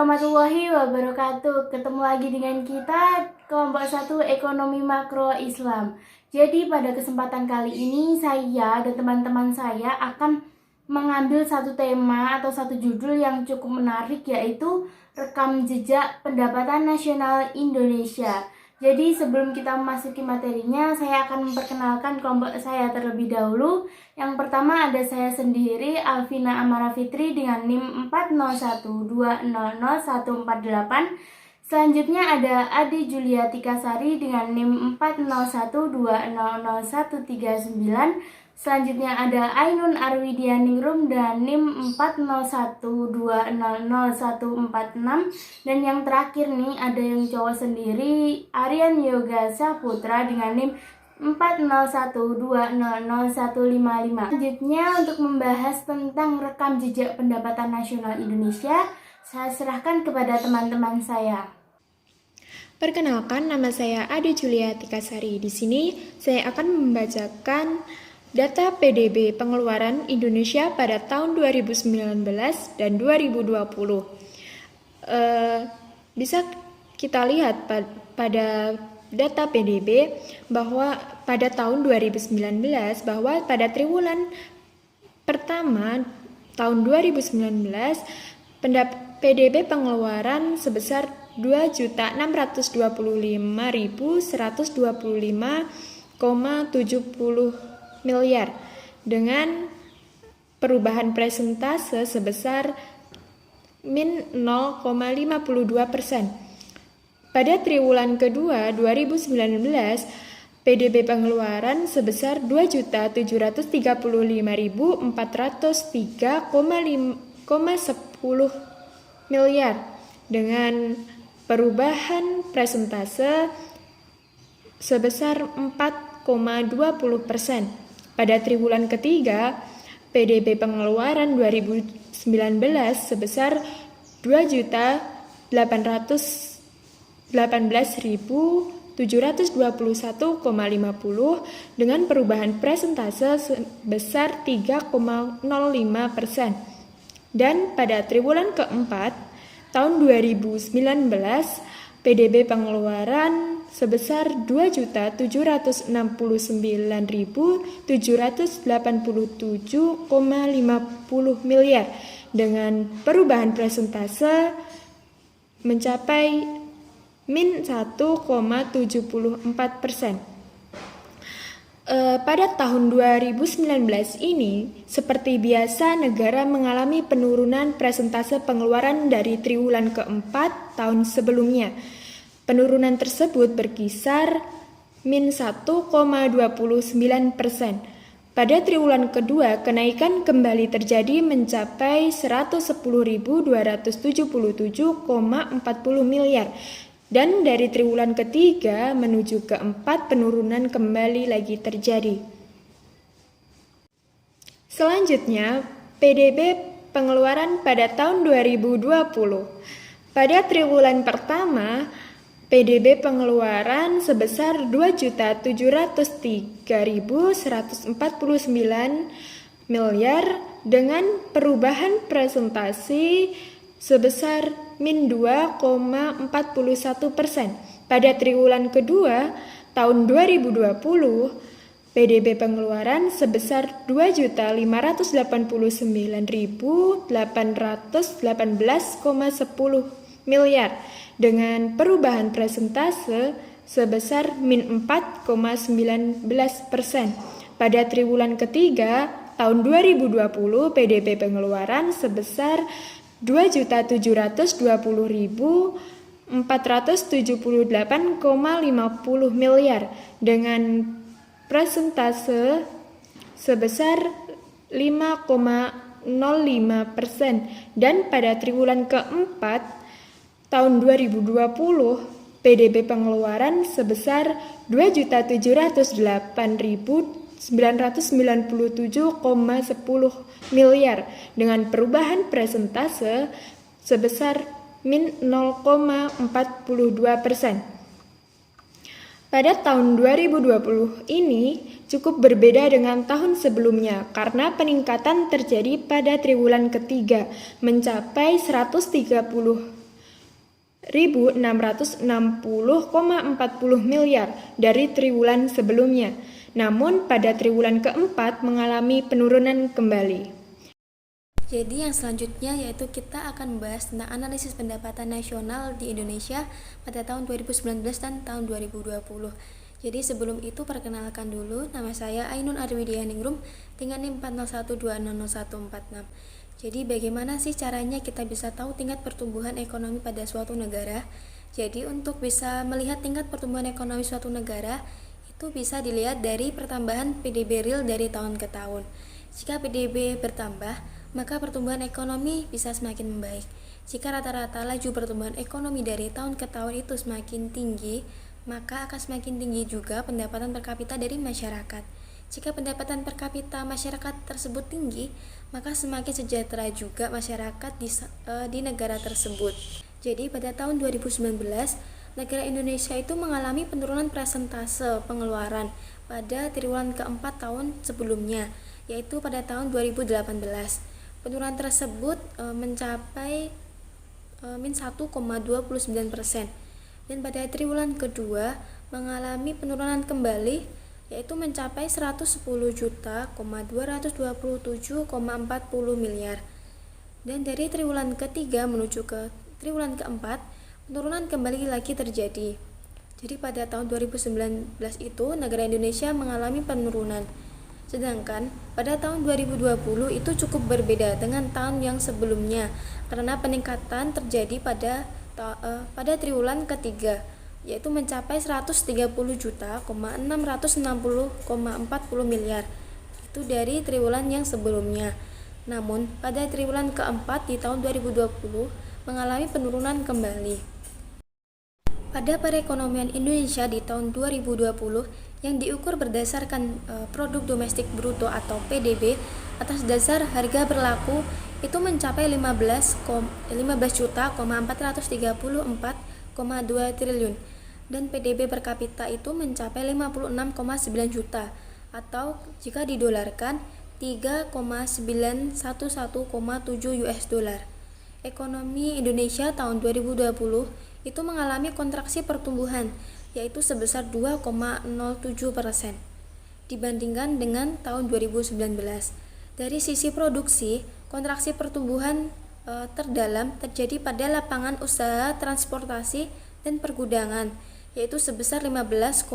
warahmatullahi wabarakatuh. Ketemu lagi dengan kita kelompok 1 Ekonomi Makro Islam. Jadi pada kesempatan kali ini saya dan teman-teman saya akan mengambil satu tema atau satu judul yang cukup menarik, yaitu rekam jejak pendapatan nasional Indonesia. Jadi sebelum kita memasuki materinya, saya akan memperkenalkan kelompok saya terlebih dahulu. Yang pertama ada saya sendiri, Alvina Amara Fitri dengan NIM 401200148. Selanjutnya ada Adi Julia Tikasari dengan NIM 401200139. Selanjutnya ada Ainun Arwidia Ningrum dan NIM 401200146. Dan yang terakhir nih ada yang cowok sendiri, Aryan Yoga Saputra dengan NIM 401200155. Selanjutnya untuk membahas tentang rekam jejak pendapatan nasional Indonesia, saya serahkan kepada teman-teman saya. Perkenalkan, nama saya Ade Julia Tikasari. Di sini saya akan membacakan data PDB pengeluaran Indonesia pada tahun 2019 dan 2020. Bisa kita lihat pada data PDB bahwa pada tahun 2019 bahwa pada triwulan pertama tahun 2019 PDB pengeluaran sebesar 2.625.125,70 miliar dengan perubahan presentase sebesar min 0,52%. Pada triwulan kedua 2019, PDB pengeluaran sebesar 2.735.403,10 miliar dengan perubahan presentase sebesar 4,20%. Pada triwulan ketiga, PDB pengeluaran 2019 sebesar 2.818.721,50 dengan perubahan presentase sebesar 3,05%. Dan pada triwulan keempat tahun 2019, PDB pengeluaran sebesar 2.786.787,50 miliar dengan perubahan presentase mencapai min 1,74%. Pada tahun 2019 ini, seperti biasa negara mengalami penurunan presentase pengeluaran dari triwulan keempat tahun sebelumnya. Penurunan tersebut berkisar min 1,29%. Pada triwulan kedua, kenaikan kembali terjadi mencapai 110.277,40 miliar. Dan dari triwulan ketiga menuju keempat, penurunan kembali lagi terjadi. Selanjutnya, PDB pengeluaran pada tahun 2020. Pada triwulan pertama, PDB pengeluaran sebesar 2.703.149 miliar dengan perubahan presentasi sebesar min 2,41%. Pada triwulan kedua tahun 2020, PDB pengeluaran sebesar 2.589.818,10 miliar dengan perubahan presentase sebesar min 4,19%. Pada triwulan ketiga tahun 2020, PDB pengeluaran sebesar 2.720.478,50 miliar dengan presentase sebesar 5,05%. Dan pada triwulan keempat tahun 2020, PDB pengeluaran sebesar 2.708.997,10 miliar dengan perubahan presentase sebesar min 0,42%. Pada tahun 2020 ini cukup berbeda dengan tahun sebelumnya karena peningkatan terjadi pada triwulan ketiga mencapai 130 miliar dari triwulan sebelumnya. Namun pada triwulan keempat mengalami penurunan kembali. Jadi yang selanjutnya yaitu kita akan membahas tentang analisis pendapatan nasional di Indonesia pada tahun 2019 dan tahun 2020. Jadi sebelum itu perkenalkan dulu, nama saya Ainun Arwidianingrum dengan NIM 401200146. Jadi bagaimana sih caranya kita bisa tahu tingkat pertumbuhan ekonomi pada suatu negara? Jadi untuk bisa melihat tingkat pertumbuhan ekonomi suatu negara itu bisa dilihat dari pertambahan PDB real dari tahun ke tahun. Jika PDB bertambah, maka pertumbuhan ekonomi bisa semakin membaik. Jika rata-rata laju pertumbuhan ekonomi dari tahun ke tahun itu semakin tinggi, maka akan semakin tinggi juga pendapatan per kapita dari masyarakat. Jika pendapatan per kapita masyarakat tersebut tinggi, maka semakin sejahtera juga masyarakat di negara tersebut. Jadi pada tahun 2019, negara Indonesia itu mengalami penurunan persentase pengeluaran pada triwulan keempat tahun sebelumnya, yaitu pada tahun 2018. Penurunan tersebut mencapai min 1,29%, dan pada triwulan kedua mengalami penurunan kembali, yaitu mencapai 110.227,40 miliar. Dan dari triwulan ketiga menuju ke triwulan keempat, penurunan kembali lagi terjadi. Jadi pada tahun 2019 itu negara Indonesia mengalami penurunan. Sedangkan pada tahun 2020 itu cukup berbeda dengan tahun yang sebelumnya karena peningkatan terjadi pada triwulan ketiga, yaitu mencapai 130.660,40 miliar. Itu dari triwulan yang sebelumnya. Namun pada triwulan keempat di tahun 2020 mengalami penurunan kembali. Pada perekonomian Indonesia di tahun 2020 yang diukur berdasarkan produk domestik bruto atau PDB atas dasar harga berlaku itu mencapai 15.434,2 triliun, dan PDB per kapita itu mencapai 56,9 juta atau jika didolarkan 3,911,7 US dollar. Ekonomi Indonesia tahun 2020 itu mengalami kontraksi pertumbuhan, yaitu sebesar 2,07% dibandingkan dengan tahun 2019. Dari sisi produksi, kontraksi pertumbuhan terdalam terjadi pada lapangan usaha transportasi dan pergudangan, yaitu sebesar 15,04%.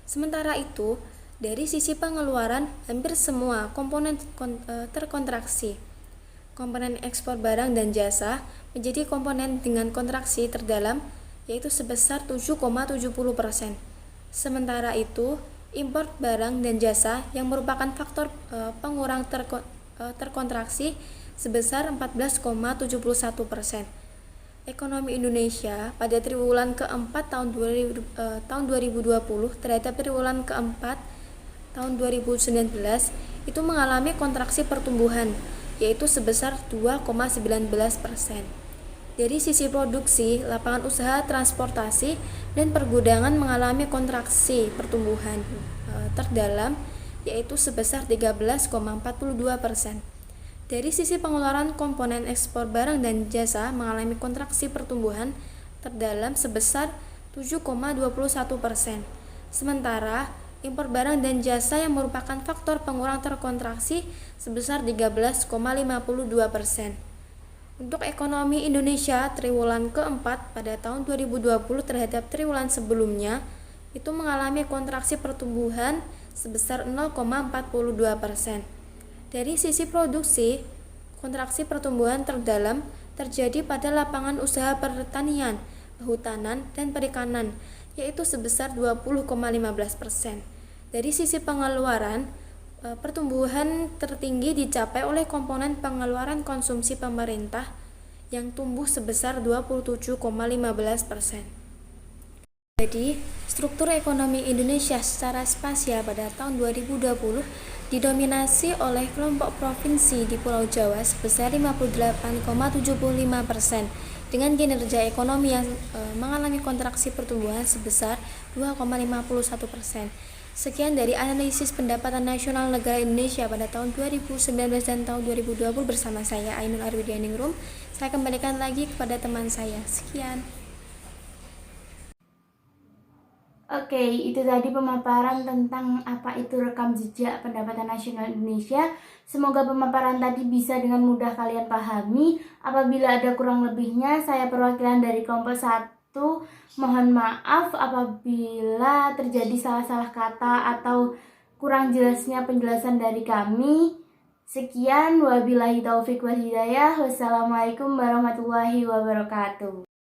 Sementara itu, dari sisi pengeluaran, hampir semua komponen terkontraksi. Komponen ekspor barang dan jasa menjadi komponen dengan kontraksi terdalam, yaitu sebesar 7,70%. Sementara itu, impor barang dan jasa yang merupakan faktor pengurang terkontraksi sebesar 14,71%. Ekonomi Indonesia pada triwulan keempat tahun 2020 terhadap triwulan keempat tahun 2019 itu mengalami kontraksi pertumbuhan, yaitu sebesar 2,19%. Dari sisi produksi, lapangan usaha transportasi dan pergudangan mengalami kontraksi pertumbuhan terdalam, yaitu sebesar 13,42%. Dari sisi pengeluaran, komponen ekspor barang dan jasa mengalami kontraksi pertumbuhan terdalam sebesar 7,21%. Sementara impor barang dan jasa yang merupakan faktor pengurang terkontraksi sebesar 13,52%. Untuk ekonomi Indonesia triwulan keempat pada tahun 2020 terhadap triwulan sebelumnya itu mengalami kontraksi pertumbuhan sebesar 0,42%. Dari sisi produksi, kontraksi pertumbuhan terdalam terjadi pada lapangan usaha pertanian, kehutanan, dan perikanan, yaitu sebesar 20,15%. Dari sisi pengeluaran, pertumbuhan tertinggi dicapai oleh komponen pengeluaran konsumsi pemerintah yang tumbuh sebesar 27,15%. Jadi, struktur ekonomi Indonesia secara spasial pada tahun 2020 didominasi oleh kelompok provinsi di Pulau Jawa sebesar 58,75% dengan kinerja ekonomi yang mengalami kontraksi pertumbuhan sebesar 2,51%. Sekian dari analisis pendapatan nasional negara Indonesia pada tahun 2019 dan tahun 2020 bersama saya Ainun Arwidianingrum. Saya kembalikan lagi kepada teman saya. Sekian. Oke, itu tadi pemaparan tentang apa itu rekam jejak pendapatan nasional Indonesia. Semoga pemaparan tadi bisa dengan mudah kalian pahami. Apabila ada kurang lebihnya, saya perwakilan dari kelompok 1 mohon maaf apabila terjadi salah-salah kata atau kurang jelasnya penjelasan dari kami. Sekian, wabillahi taufik wal hidayah. Wassalamualaikum warahmatullahi wabarakatuh.